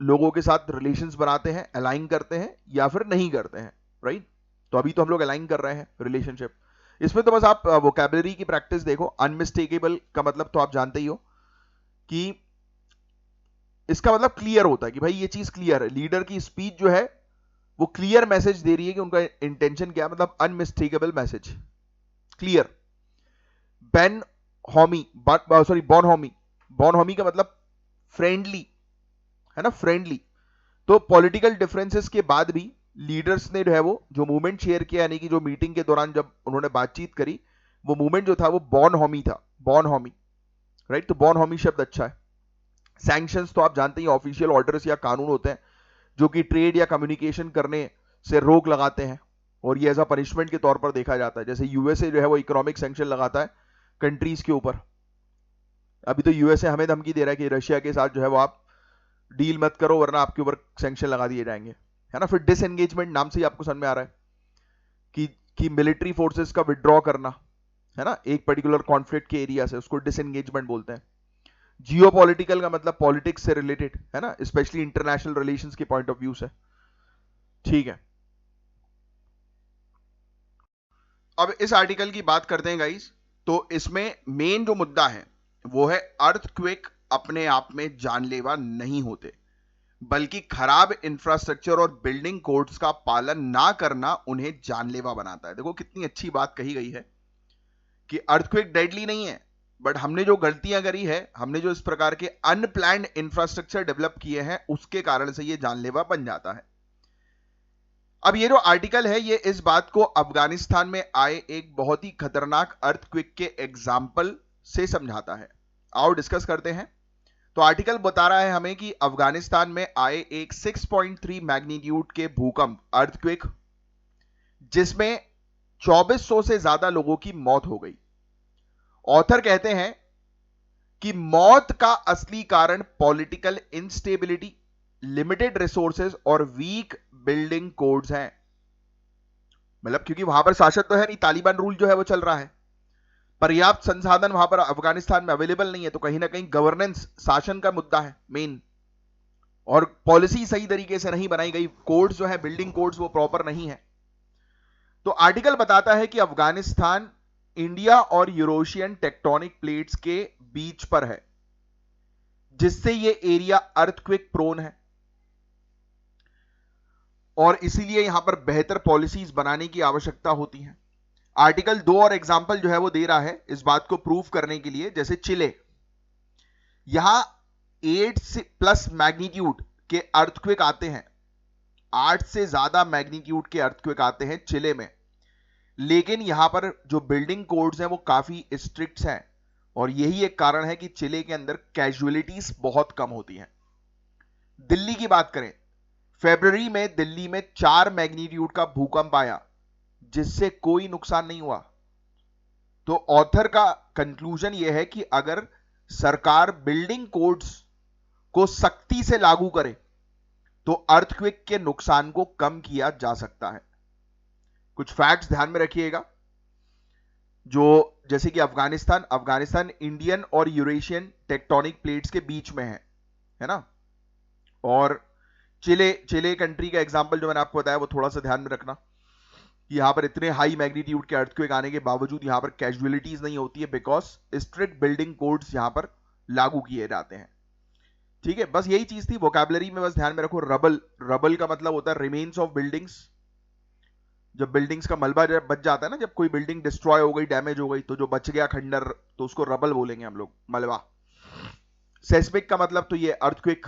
लोगों के साथ रिलेशंस बनाते हैं, अलाइन करते हैं या फिर नहीं करते हैं, राइट। तो अभी तो हम लोग अलाइन कर रहे हैं रिलेशनशिप। इसमें तो बस आप वोकैबुलरी की प्रैक्टिस देखो। अनमिस्टेकेबल का मतलब तो आप जानते ही हो कि इसका मतलब क्लियर होता है कि भाई ये चीज क्लियर है, लीडर की स्पीच जो है वो क्लियर मैसेज दे रही है कि उनका इंटेंशन क्या है, मतलब unmistakable message, clear. Bonhomie, sorry bonhomie, बॉन हॉमी का मतलब फ्रेंडली, है ना, फ्रेंडली। तो पॉलिटिकल डिफरेंसेस के बाद भी लीडर्स ने जो है वो जो मूवमेंट शेयर किया, यानी कि जो मीटिंग के दौरान जब उन्होंने बातचीत करी, वो मूवमेंट जो था वो बॉन हॉमी था, बॉन हॉमी, राइट। तो बॉन हॉमी शब्द अच्छा है। सैंक्शंस तो आप जानते ही, ऑफिशियल ऑर्डर्स या कानून होते हैं जो कि ट्रेड या कम्युनिकेशन करने से रोक लगाते हैं, और ये एज अ पनिशमेंट के तौर पर देखा जाता है। जैसे यूएसए जो है वो इकोनॉमिक सैंक्शन लगाता है कंट्रीज के ऊपर। अभी तो यूएसए हमें धमकी दे रहा है कि रशिया के साथ जो है वो आप डील मत करो वरना आपके ऊपर सैंक्शन लगा दिए जाएंगे, है ना। फिर डिसएंगेजमेंट नाम से ही आपको समझ में आ रहा है कि मिलिट्री फोर्सेस का विड्रॉ करना, है ना, एक पर्टिकुलर कॉन्फ्लिक्ट के एरिया से, उसको डिसएंगेजमेंट बोलते हैं। जियो पॉलिटिकल का मतलब पॉलिटिक्स से रिलेटेड, है ना, स्पेशली इंटरनेशनल रिलेशंस के पॉइंट ऑफ व्यू से। ठीक है, अब इस आर्टिकल की बात करते हैं गाइस। तो इसमें मेन जो मुद्दा है वो है अर्थक्वेक अपने आप में जानलेवा नहीं होते, बल्कि खराब इंफ्रास्ट्रक्चर और बिल्डिंग कोड्स का पालन ना करना उन्हें जानलेवा बनाता है। देखो कितनी अच्छी बात कही गई है कि अर्थक्वेक डेडली नहीं है, बट हमने जो गलतियां करी है, हमने जो इस प्रकार के अनप्लैन्ड इंफ्रास्ट्रक्चर डेवलप किए हैं, उसके कारण से ये जानलेवा बन जाता है। अब ये जो आर्टिकल है ये इस बात को अफगानिस्तान में आए एक बहुत ही खतरनाक अर्थक्वेक के एग्जाम्पल से समझाता है। आओ डिस्कस करते हैं। तो आर्टिकल बता रहा है हमें कि अफगानिस्तान में आए एक 6.3 मैग्नीट्यूड के भूकंप, अर्थक्वेक, जिसमें 2400 से ज्यादा लोगों की मौत हो गई। ऑथर कहते हैं कि मौत का असली कारण पॉलिटिकल इंस्टेबिलिटी, लिमिटेड रिसोर्सेज और वीक बिल्डिंग कोड्स हैं। मतलब क्योंकि वहां पर शासन तो है नहीं, तालिबान रूल जो है वो चल रहा है, पर्याप्त संसाधन वहां पर अफगानिस्तान में अवेलेबल नहीं है, तो कहीं ना कहीं गवर्नेंस, शासन का मुद्दा है मेन, और पॉलिसी सही तरीके से नहीं बनाई गई, कोड्स जो है बिल्डिंग कोड्स वो प्रॉपर नहीं है। तो आर्टिकल बताता है कि अफगानिस्तान इंडिया और यूरोशियन टेक्टोनिक प्लेट्स के बीच पर है, जिससे ये एरिया अर्थक्वेक प्रोन है, और इसीलिए यहां पर बेहतर पॉलिसीज बनाने की आवश्यकता होती है। आर्टिकल 2 और एग्जाम्पल जो है वो दे रहा है इस बात को प्रूव करने के लिए। जैसे चिले, यहां 8+ मैग्नीट्यूड के अर्थक्वेक आते हैं, 8 से ज्यादा मैग्नीट्यूड के अर्थक्वेक आते हैं चिले में, लेकिन यहां पर जो बिल्डिंग कोड्स हैं वो काफी स्ट्रिक्ट हैं, और यही एक कारण है कि चिले के अंदर कैजुअलिटीज बहुत कम होती हैं। दिल्ली की बात करें, फरवरी में दिल्ली में 4 मैग्नीट्यूड का भूकंप आया, जिससे कोई नुकसान नहीं हुआ। तो ऑथर का कंक्लूजन यह है कि अगर सरकार बिल्डिंग कोड्स को सख्ती से लागू करे तो अर्थक्वेक के नुकसान को कम किया जा सकता है। कुछ फैक्ट्स ध्यान में रखिएगा, जो जैसे कि अफगानिस्तान, अफगानिस्तान इंडियन और यूरेशियन टेक्टोनिक प्लेट्स के बीच में है ना। और चिले, चिले कंट्री का एग्जांपल जो मैंने आपको बताया वो थोड़ा सा ध्यान में रखना, यहां पर इतने हाई मैग्नीट्यूड के अर्थक्वेक आने के बावजूद यहां पर कैजुअलिटीज नहीं होती है, बिकॉज स्ट्रिक्ट बिल्डिंग कोड्स यहां पर लागू किए जाते हैं। ठीक है, बस यही चीज थी। वोकैबुलरी में बस ध्यान में रखो, रबल, रबल का मतलब होता है रिमेन्स ऑफ बिल्डिंग्स। जब बिल्डिंग्स का मलबा जब बच जाता है ना, जब कोई बिल्डिंग डिस्ट्रॉय हो गई, डैमेज हो गई, तो जो बच गया खंडर, तो उसको रबल बोलेंगे हम लोग, मलबा। सेस्मिक का मतलब तो ये अर्थक्वेक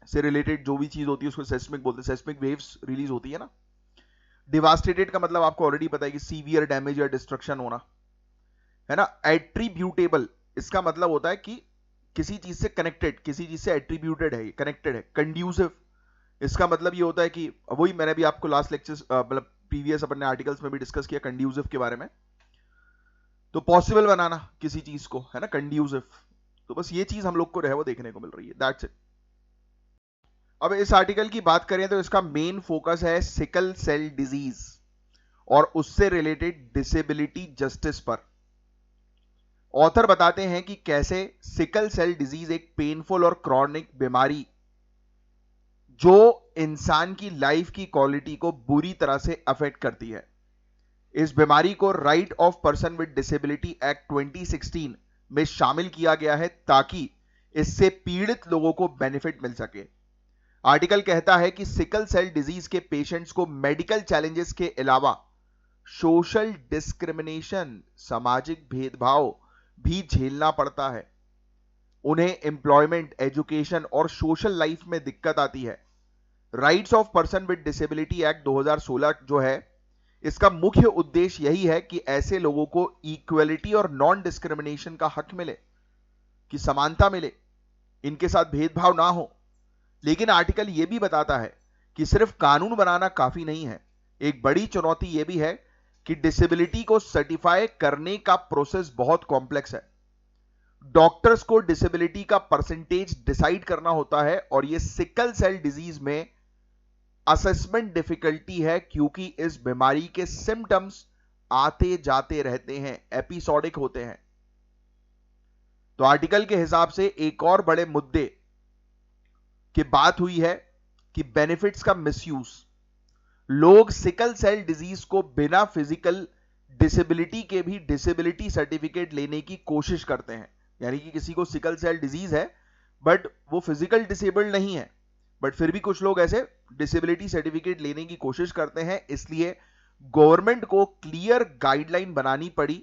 से रिलेटेड जो भी चीज होती है उसको सेस्मिक बोलते हैं, सेस्मिक वेव्स रिलीज होती है ना। डिवास्टेटेड का मतलब आपको ऑलरेडी पता है कि सीवियर डैमेज या डिस्ट्रक्शन होना, है ना। एट्रीब्यूटेबल, इसका मतलब होता है कि किसी चीज से कनेक्टेड, किसी चीज से एट्रीब्यूटेड है, कनेक्टेड है। कंड्यूसिव, इसका मतलब ये होता है कि वही मैंने भी आपको लास्ट लेक्चर मतलब प्रीवियस अपने आर्टिकल्स में भी डिस्कस किया कंड्यूसिव के बारे में, तो पॉसिबल बनाना किसी चीज को, है ना, कंड्यूसिव। तो बस ये चीज हम लोग को है वो देखने को मिल रही है, दैट्स इट। अब इस आर्टिकल की बात करें तो इसका मेन फोकस है सिकल सेल डिजीज और उससे रिलेटेड डिसेबिलिटी जस्टिस पर। ऑथर बताते हैं कि कैसे सिकल सेल डिजीज एक पेनफुल और क्रॉनिक बीमारी जो इंसान की लाइफ की क्वालिटी को बुरी तरह से अफेक्ट करती है। इस बीमारी को right of person with disability act 2016 में शामिल किया गया है ताकि इससे पीड़ित लोगों को बेनिफिट मिल सके। आर्टिकल कहता है कि सिकल सेल डिजीज के पेशेंट्स को मेडिकल चैलेंजेस के अलावा सोशल डिस्क्रिमिनेशन, सामाजिक भेदभाव भी झेलना पड़ता है। उन्हें एम्प्लॉयमेंट, एजुकेशन और सोशल लाइफ में दिक्कत आती है। Rights of person with disability act 2016 जो है, इसका मुख्य उद्देश्य यही है कि ऐसे लोगों को इक्वलिटी और नॉन डिस्क्रिमिनेशन का हक मिले, कि समानता मिले, इनके साथ भेदभाव ना हो। लेकिन आर्टिकल यह भी बताता है कि सिर्फ कानून बनाना काफी नहीं है। एक बड़ी चुनौती यह भी है कि डिसेबिलिटी को सर्टिफाई करने का प्रोसेस बहुत कॉम्प्लेक्स है। डॉक्टर्स को डिसेबिलिटी का परसेंटेज डिसाइड करना होता है और यह सिकल सेल डिजीज में असेसमेंट डिफिकल्टी है क्योंकि इस बीमारी के सिम्टम्स आते जाते रहते हैं, एपिसोडिक होते हैं। तो आर्टिकल के हिसाब से एक और बड़े मुद्दे की बात हुई है कि बेनिफिट्स का मिसयूज। लोग सिकल सेल डिजीज को बिना फिजिकल डिसेबिलिटी के भी डिसेबिलिटी सर्टिफिकेट लेने की कोशिश करते हैं। यानी कि किसी को सिकल सेल डिजीज है बट वो फिजिकल डिसेबल्ड नहीं है, बट फिर भी कुछ लोग ऐसे डिसेबिलिटी सर्टिफिकेट लेने की कोशिश करते हैं। इसलिए गवर्नमेंट को क्लियर गाइडलाइन बनानी पड़ी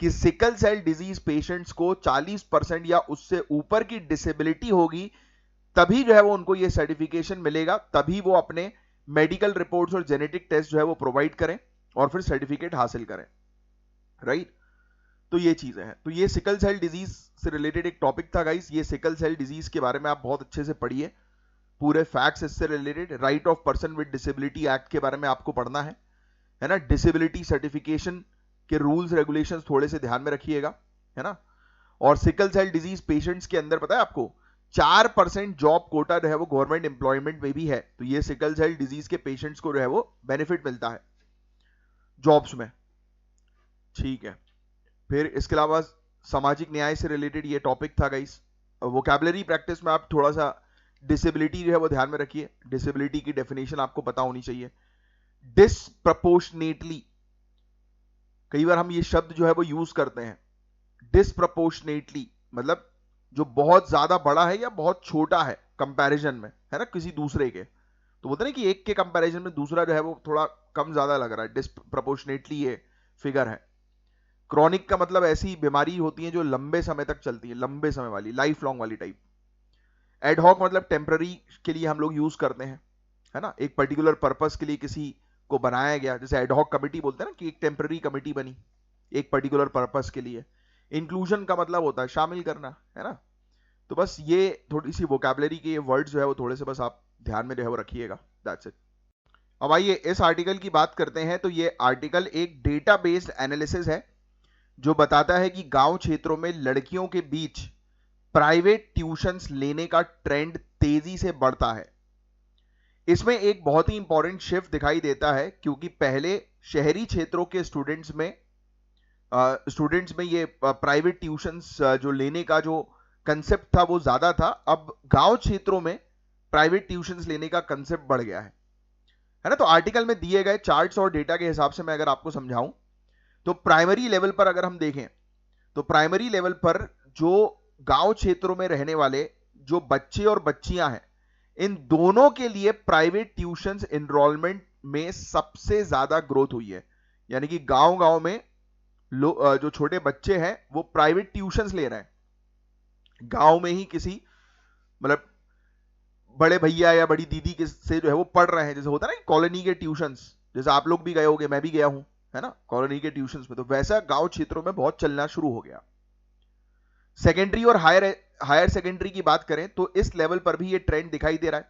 कि सिकल सेल डिजीज पेशेंट्स को 40% या उससे ऊपर की डिसेबिलिटी होगी तभी जो है वो उनको ये सर्टिफिकेशन मिलेगा, तभी वो अपने मेडिकल रिपोर्ट्स और जेनेटिक टेस्ट जो है वो प्रोवाइड करें और फिर सर्टिफिकेट हासिल करें। राइट, तो ये चीजें हैं। तो ये सिकल सेल डिजीज से रिलेटेड एक टॉपिक था गाइस। ये सिकल सेल डिजीज के बारे में आप बहुत अच्छे से पढ़िए, पूरे फैक्ट्स इससे related. Right of person with disability act के बारे में आपको पढ़ना है ना। डिसेबिलिटी सर्टिफिकेशन के रूल्स रेगुलेशंस थोड़े से ध्यान में रखिएगा, है ना। और सिकल सेल डिजीज पेशेंट्स के अंदर पता है आपको 4% जॉब कोटा जो है वो गवर्नमेंट एम्प्लॉयमेंट में भी है। तो ये सिकल सेल डिजीज के पेशेंट्स को जो है वो बेनिफिट मिलता है जॉब्स में। ठीक है, फिर इसके अलावा सामाजिक न्याय से रिलेटेड ये टॉपिक था गाइस। वोकैबुलरी प्रैक्टिस में आप थोड़ा सा डिसेबिलिटी जो है वो ध्यान में रखिए। डिसेबिलिटी की डेफिनेशन आपको पता होनी चाहिए। डिसप्रपोर्शनेटली, कई बार हम ये शब्द जो है वो यूज करते हैं। डिसप्रपोर्शनेटली मतलब जो बहुत ज्यादा बड़ा है या बहुत छोटा है कंपैरिजन में, है ना, किसी दूसरे के। तो बोलते हैं कि एक के कंपैरिजन में दूसरा जो है वो थोड़ा कम ज्यादा लग रहा है, डिसप्रपोर्शनेटली ये फिगर है। क्रॉनिक का मतलब ऐसी बीमारी होती है जो लंबे समय तक चलती है, लंबे समय वाली, लाइफ लॉन्ग वाली टाइप। एडहॉक मतलब टेम्पररी के लिए हम लोग यूज करते हैं, है ना, एक पर्टिकुलर पर्पस के लिए किसी को बनाया गया। जैसे एडहॉक कमिटी बोलते हैं ना कि एक टेम्पररी कमिटी बनी एक पर्टिकुलर पर्पस के लिए। इंक्लूजन का मतलब होता है शामिल करना, है ना। तो बस ये थोड़ी सी वोकैबुलरी के वर्ड्स जो है वो थोड़े से बस आप ध्यान में जो है वो रखिएगा, दैट्स इट। अब आइए इस आर्टिकल की बात करते हैं। तो ये आर्टिकल एक डेटा बेस्ड एनालिसिस है जो बताता है कि गांव क्षेत्रों में लड़कियों के बीच प्राइवेट ट्यूशंस लेने का ट्रेंड तेजी से बढ़ता है। इसमें एक बहुत ही इंपॉर्टेंट शिफ्ट दिखाई देता है क्योंकि पहले शहरी क्षेत्रों के स्टूडेंट्स में ये प्राइवेट ट्यूशंस जो लेने का जो कंसेप्ट था वो ज्यादा था। अब गांव क्षेत्रों में प्राइवेट ट्यूशंस लेने का कंसेप्ट बढ़ गया है ना। तो आर्टिकल में दिए गए चार्ट्स और डेटा के हिसाब से मैं अगर आपको समझाऊं तो प्राइमरी लेवल पर अगर हम देखें तो प्राइमरी लेवल पर जो गांव क्षेत्रों में रहने वाले जो बच्चे और बच्चियां हैं, इन दोनों के लिए प्राइवेट ट्यूशंस एनरोलमेंट में सबसे ज्यादा ग्रोथ हुई है। यानी कि गांव गांव में जो छोटे बच्चे हैं वो प्राइवेट ट्यूशंस ले रहे हैं। गांव में ही किसी मतलब बड़े भैया या बड़ी दीदी के से जो है वो पढ़ रहे हैं। जैसे होता है ना कॉलोनी के ट्यूशंस, जैसे आप लोग भी गए होंगे, मैं भी गया हूं, है ना, कॉलोनी के ट्यूशंस में। तो वैसा गांव क्षेत्रों में बहुत चलना शुरू हो गया। सेकेंडरी और हायर सेकेंडरी की बात करें तो इस लेवल पर भी ये ट्रेंड दिखाई दे रहा है।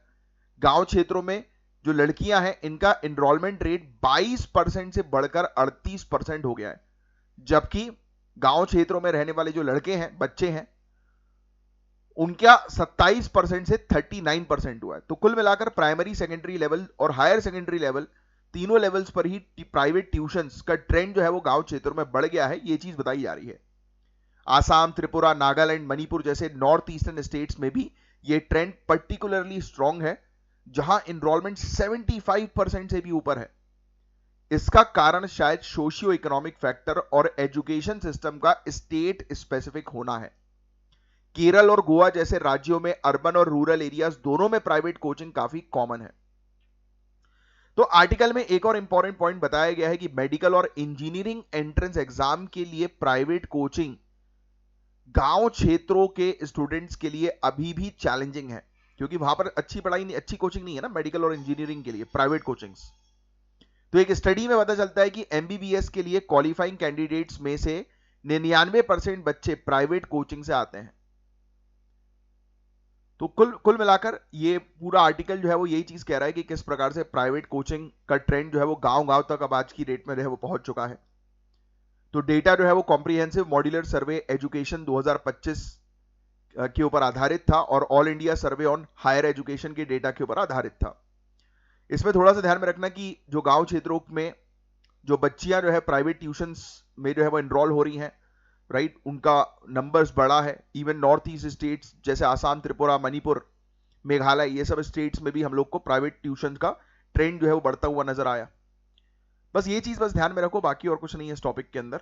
गांव क्षेत्रों में जो लड़कियां हैं इनका एनरोलमेंट रेट 22% से बढ़कर 38% हो गया है, जबकि गांव क्षेत्रों में रहने वाले जो लड़के हैं, बच्चे हैं, उनका 27% से 39% हुआ है। तो कुल मिलाकर प्राइमरी सेकेंडरी लेवल और हायर सेकेंडरी लेवल तीनों लेवल्स पर ही प्राइवेट ट्यूशंस का ट्रेंड जो है वो गांव क्षेत्रों में बढ़ गया है, ये चीज बताई जा रही है। आसाम, त्रिपुरा, नागालैंड, मणिपुर जैसे नॉर्थ ईस्टर्न स्टेट्स में भी ये ट्रेंड पर्टिकुलरली स्ट्रांग है, जहां इनरोलमेंट 75% से भी ऊपर है। इसका कारण शायद सोशियो इकोनॉमिक फैक्टर और एजुकेशन सिस्टम का स्टेट स्पेसिफिक होना है। केरल और गोवा जैसे राज्यों में अर्बन और रूरल एरियाज दोनों में प्राइवेट कोचिंग काफी कॉमन है। तो आर्टिकल में एक और इंपॉर्टेंट पॉइंट बताया गया है कि मेडिकल और इंजीनियरिंग एंट्रेंस एग्जाम के लिए प्राइवेट कोचिंग गांव क्षेत्रों के स्टूडेंट्स के लिए अभी भी चैलेंजिंग है, क्योंकि वहां पर अच्छी पढ़ाई नहीं, अच्छी कोचिंग नहीं है ना मेडिकल और इंजीनियरिंग के लिए प्राइवेट कोचिंग्स। तो एक स्टडी में पता चलता है कि एमबीबीएस के लिए क्वालिफाइंग कैंडिडेट्स में से 99% बच्चे प्राइवेट कोचिंग से आते हैं। तो कुल कुल मिलाकर ये पूरा आर्टिकल जो है वो यही चीज कह रहा है कि किस प्रकार से प्राइवेट कोचिंग का ट्रेंड जो है वो गांव गांव तक अब आज की डेट में जो है वो पहुंच चुका है। तो डेटा जो है वो कॉम्प्रिहेंसिव मॉड्यूलर सर्वे एजुकेशन 2025 के ऊपर आधारित था और all India survey on higher education के डेटा के ऊपर आधारित था। इसमें थोड़ा सा ध्यान में रखना कि जो गांव क्षेत्रों में जो बच्चियां जो है प्राइवेट ट्यूशंस में जो है वो एनरोल हो रही हैं, राइट, उनका नंबर्स बड़ा है। इवन नॉर्थ ईस्ट स्टेट्स जैसे आसाम, त्रिपुरा, मणिपुर, मेघालय, ये सब स्टेट्स में भी हम लोग को प्राइवेट ट्यूशन का ट्रेंड जो है वो बढ़ता हुआ नजर आया। बस ये चीज बस ध्यान में रखो, बाकी और कुछ नहीं है इस टॉपिक के अंदर।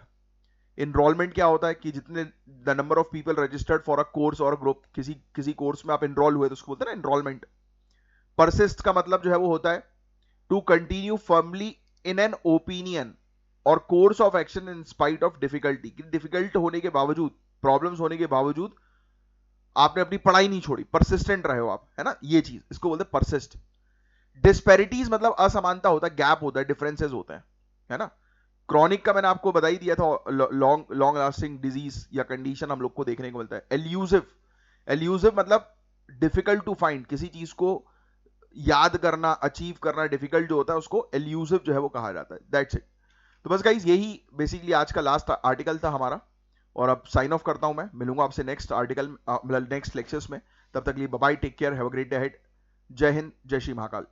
इनरोलमेंट क्या होता है कि जितने the number of people registered for a course और ग्रुप, किसी किसी कोर्स में आप एनरोल हुए तो उसको बोलते हैं ना इनरोलमेंट। परसिस्ट का मतलब जो है वो होता है to continue firmly in an opinion और course of action in spite of difficulty, difficult होने के बावजूद, प्रॉब्लम्स होने के बावजूद आपने अपनी पढ़ाई नहीं छोड़ी, परसिस्टेंट रहे हो आप, है ना, ये चीज इसको बोलते हैं परसिस्ट। डिस्पैरिटीज मतलब असमानता होता है, गैप होता है, डिफरेंसेस होते हैं, है ना। क्रॉनिक का मैंने आपको बता ही दिया था, लॉन्ग लॉन्ग लास्टिंग डिजीज या कंडीशन हम लोग को देखने को मिलता है। एल्यूसिव, एल्यूसिव मतलब डिफिकल्ट टू फाइंड, किसी चीज को याद करना, अचीव करना डिफिकल्ट जो होता है उसको एल्यूसिव जो है वो कहा जाता है। That's it. तो बस गाइज यही बेसिकली आज का लास्ट आर्टिकल था हमारा, और अब साइन ऑफ करता हूं मैं। मिलूंगा आपसे नेक्स्ट आर्टिकल, मतलब नेक्स्ट लेक्चर्स में। तब तक लिए bye, take care, have a great day ahead. जय हिंद, जय श्री महाकाल।